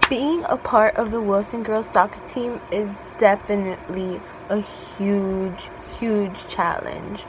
Being a part of the Wilson girls soccer team is definitely a huge challenge.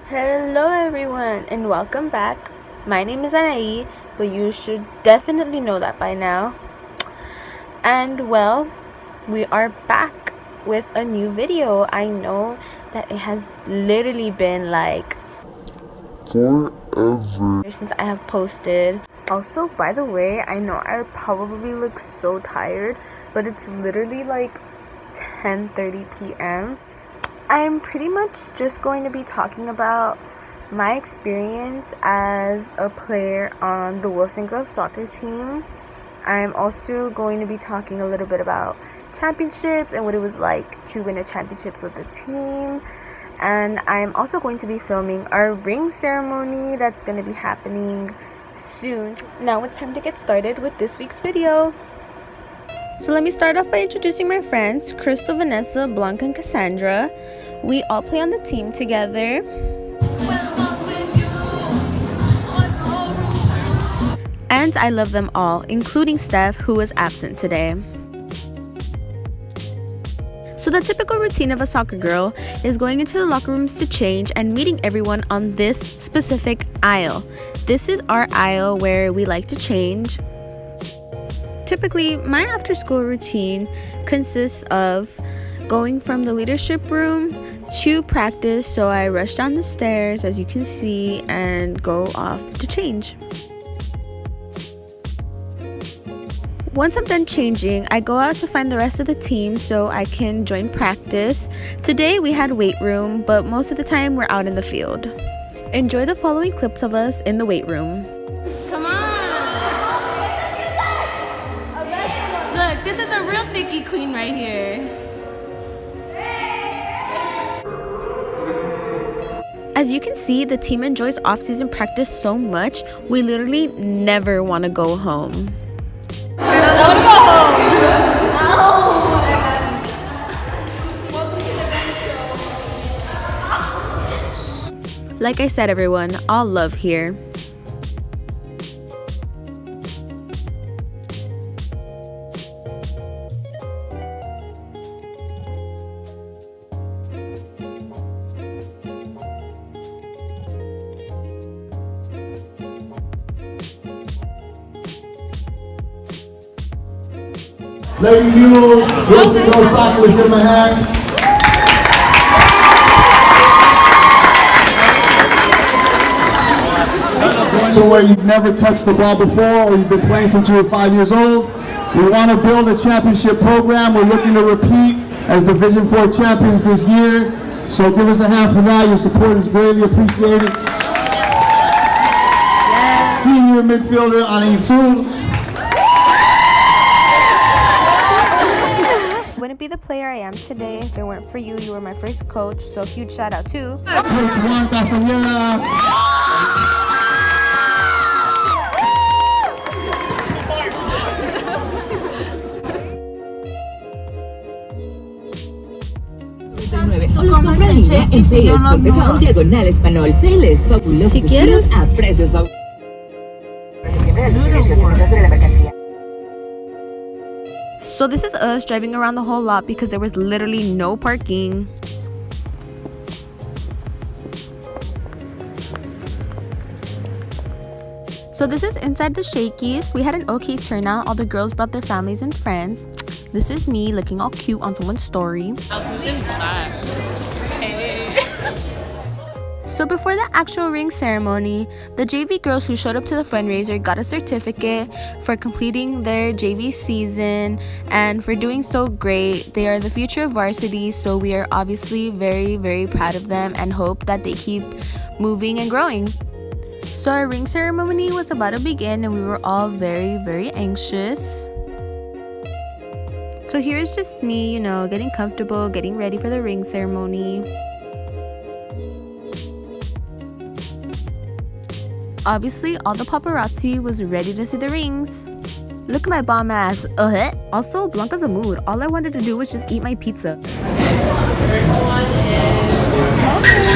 Hello everyone and welcome back. My name is Anaí, but you should definitely know that by now. And well, we are back with a new video. I know that it has literally been like forever since I have posted. Also, by the way, I know I probably look so tired, but it's literally like 10:30 p.m. I'm pretty much just going to be talking about my experience as a player on the Wilson girls soccer team. I'm also going to be talking a little bit about championships and what it was like to win a championship with the team. And I'm also going to be filming our ring ceremony that's going to be happening soon. Now it's time to get started with this week's video. So let me start off by introducing my friends, Crystal, Vanessa, Blanca, and Cassandra. We all play on the team together. And I love them all, including Steph, who is absent today. So the typical routine of a soccer girl is going into the locker rooms to change and meeting everyone on this specific aisle. This is our aisle where we like to change. Typically, my after-school routine consists of going from the leadership room to practice, so I rush down the stairs, as you can see, and go off to change. Once I'm done changing, I go out to find the rest of the team so I can join practice. Today we had weight room, but most of the time we're out in the field. Enjoy the following clips of us in the weight room. Come on! Look, this is a real thicky queen right here. As you can see, the team enjoys off-season practice so much, we literally never want to go home. I want to go home. Like I said, everyone, all love here. Lady Mule, Wilson girls soccer, let's give them a hand. To where you've never touched the ball before or you've been playing since you were 5 years old. We want to build a championship program. We're looking to repeat as Division 4 champions this year. So give us a hand for that. Your support is greatly appreciated. Yes. Senior midfielder Anaí Sul. Wouldn't be the player I am today if it weren't for you. You were my first coach, so huge shout out to Coach Juan Castañeda. Compra línea en Payless.com diagonal español. Payless, fabulosos Si quieres. a precios fabulosos. So this is us driving around the whole lot because there was literally no parking. So this is inside the Shakey's. We had an okay turnout. All the girls brought their families and friends. This is me looking all cute on someone's story. So before the actual ring ceremony, the JV girls who showed up to the fundraiser got a certificate for completing their JV season and for doing so great. They are the future of varsity, so we are obviously very proud of them and hope that they keep moving and growing. So our ring ceremony was about to begin and we were all very anxious. So here's just me, getting comfortable, getting ready for the ring ceremony. obviously all the paparazzi was ready to see the rings. Look at my bomb ass. Also, Blanca's a mood. All I wanted to do was just eat my pizza. First one is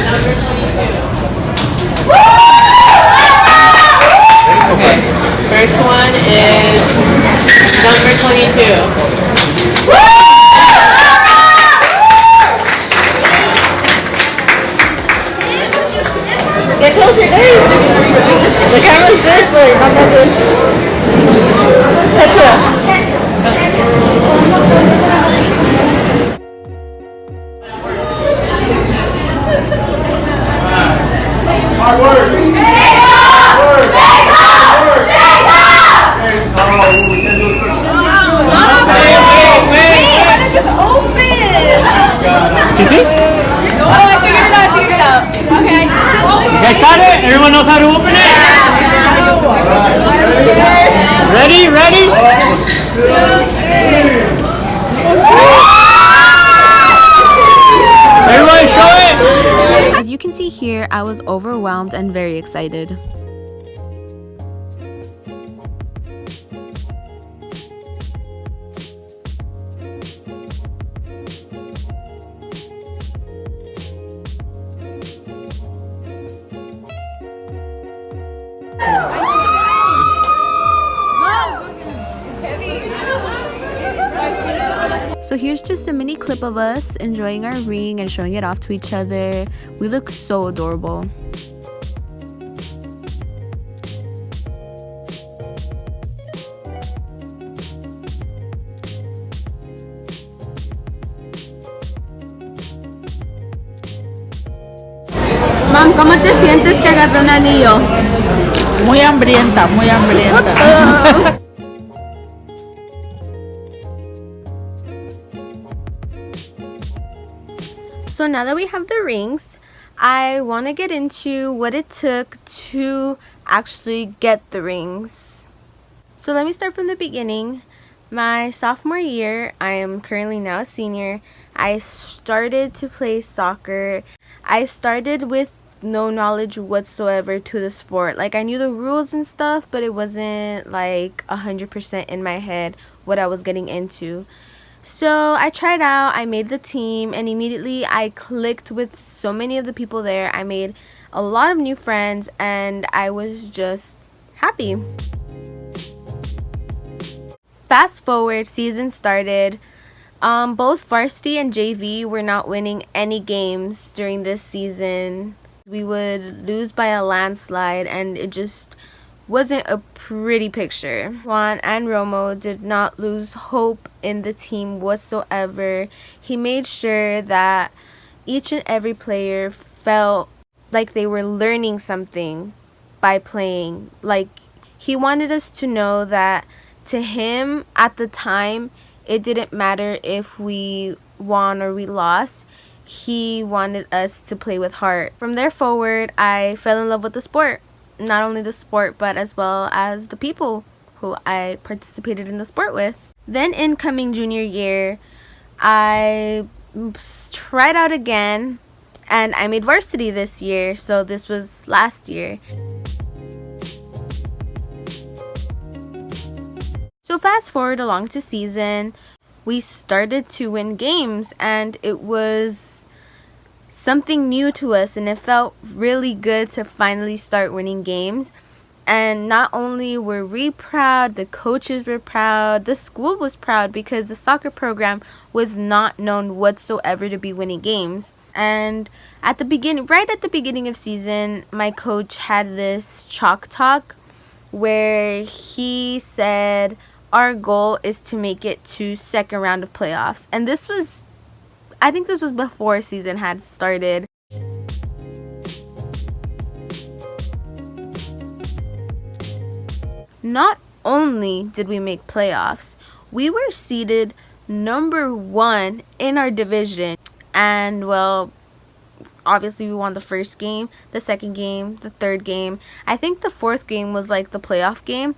number 22. Okay, first one is number 22. Get closer, guys. The camera's good, but I'm not good. That's Hard work. Hard work. Oh, we can do something. Wait, how did this open? Oh, I figured it out. Okay. You guys got it? Everyone knows how to open it? Ready? Ready? 1, 2, 3. Everyone show it! As you can see here, I was overwhelmed and very excited. So here's just a mini clip of us enjoying our ring and showing it off to each other. We look so adorable. Mom, ¿cómo te sientes que agarré un anillo? Muy hambrienta, muy hambrienta. So now that we have the rings, I want to get into what it took to actually get the rings. So let me start from the beginning. My sophomore year, I am currently now a senior, I started to play soccer. I started with no knowledge whatsoever to the sport. Like, I knew the rules and stuff, but it wasn't like 100% in my head what I was getting into. So I tried out, I made the team, and immediately I clicked with so many of the people there. I made a lot of new friends, and I was just happy. Fast forward, season started. Both varsity and JV were not winning any games during this season. We would lose by a landslide, and it just wasn't a pretty picture. Juan and Romo did not lose hope in the team whatsoever. He made sure that each and every player felt like they were learning something by playing. Like, he wanted us to know that to him at the time, it didn't matter if we won or we lost. He wanted us to play with heart. From there forward, I fell in love with the sport. Not only the sport, but as well as the people who I participated in the sport with. Then incoming junior year, I tried out again, and I made varsity this year, so this was last year. So fast forward along to season, we started to win games, and it was something new to us, and it felt really good to finally start winning games. And not only were we proud, the coaches were proud, the school was proud, because the soccer program was not known whatsoever to be winning games. And at the beginning, right at the beginning of season, my coach had this chalk talk where he said our goal is to make it to second round of playoffs. And this was, I think this was before season had started. Not only did we make playoffs, we were seeded number 1 in our division. And well, obviously we won the first game, the second game, the third game. I think the fourth game was like the playoff game.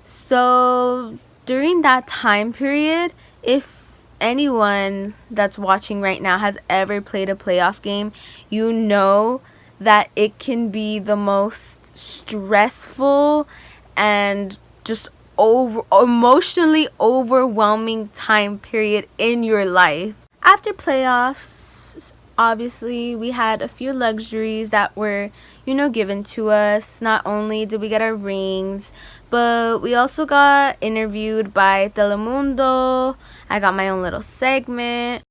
So during that time period, if anyone that's watching right now has ever played a playoff game, you know that it can be the most stressful and just emotionally overwhelming time period in your life. After playoffs, obviously we had a few luxuries that were, you know, given to us. Not only did we get our rings, but we also got interviewed by Telemundo. I got my own little segment.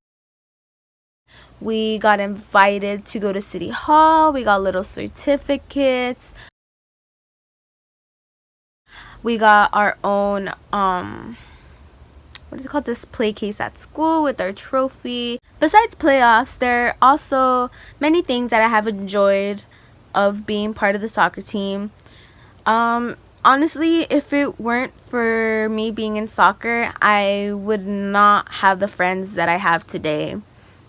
We got invited to go to City Hall. We got little certificates. We got our own what is it called, display case at school with our trophy. Besides playoffs, there are also many things that I have enjoyed of being part of the soccer team. Honestly, if it weren't for me being in soccer, I would not have the friends that I have today.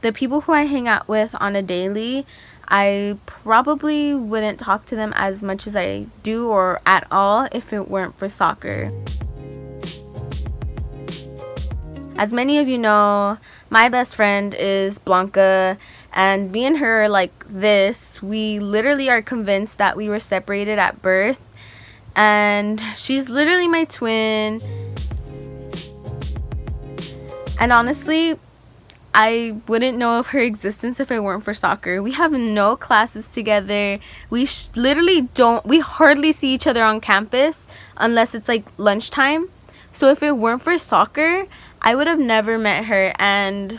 The people who I hang out with on a daily, I probably wouldn't talk to them as much as I do or at all if it weren't for soccer. As many of you know, my best friend is Blanca, and me and her are like this. We literally are convinced that we were separated at birth, and she's literally my twin. And honestly, I wouldn't know of her existence if it weren't for soccer. We have no classes together. We hardly see each other on campus unless it's like lunchtime. So if it weren't for soccer, I would have never met her. And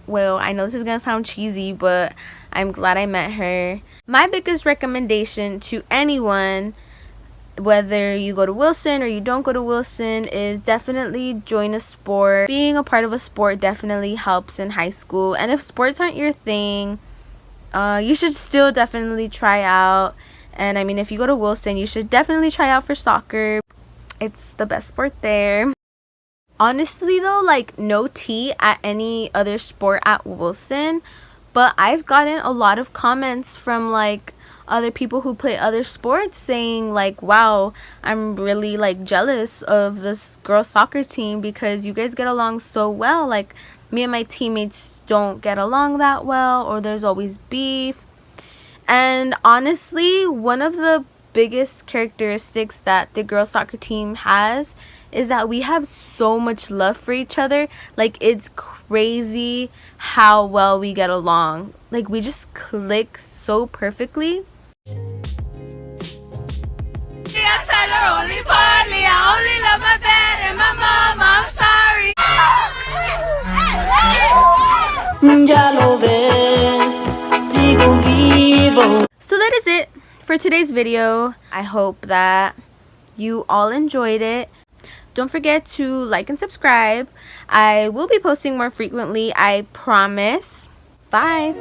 well, I know this is gonna sound cheesy, but I'm glad I met her. My biggest recommendation to anyone, whether you go to Wilson or you don't go to Wilson, is definitely join a sport. Being a part of a sport definitely helps in high school. And if sports aren't your thing, you should still definitely try out. And I mean, if you go to Wilson, you should definitely try out for soccer. It's the best sport there. Honestly though, like, no tea at any other sport at Wilson, but I've gotten a lot of comments from like other people who play other sports saying like, wow, I'm really like jealous of this girls soccer team because you guys get along so well. Like, me and my teammates don't get along that well, or there's always beef. And honestly, one of the biggest characteristics that the girls soccer team has is that we have so much love for each other. Like, it's crazy how well we get along. Like, we just click so perfectly. I tell her only partly, I only love my bed and my mom, I'm sorry. Ya lo ves, sigo vivo. So that is it for today's video. I hope that you all enjoyed it. Don't forget to like and subscribe. I will be posting more frequently, I promise. Bye.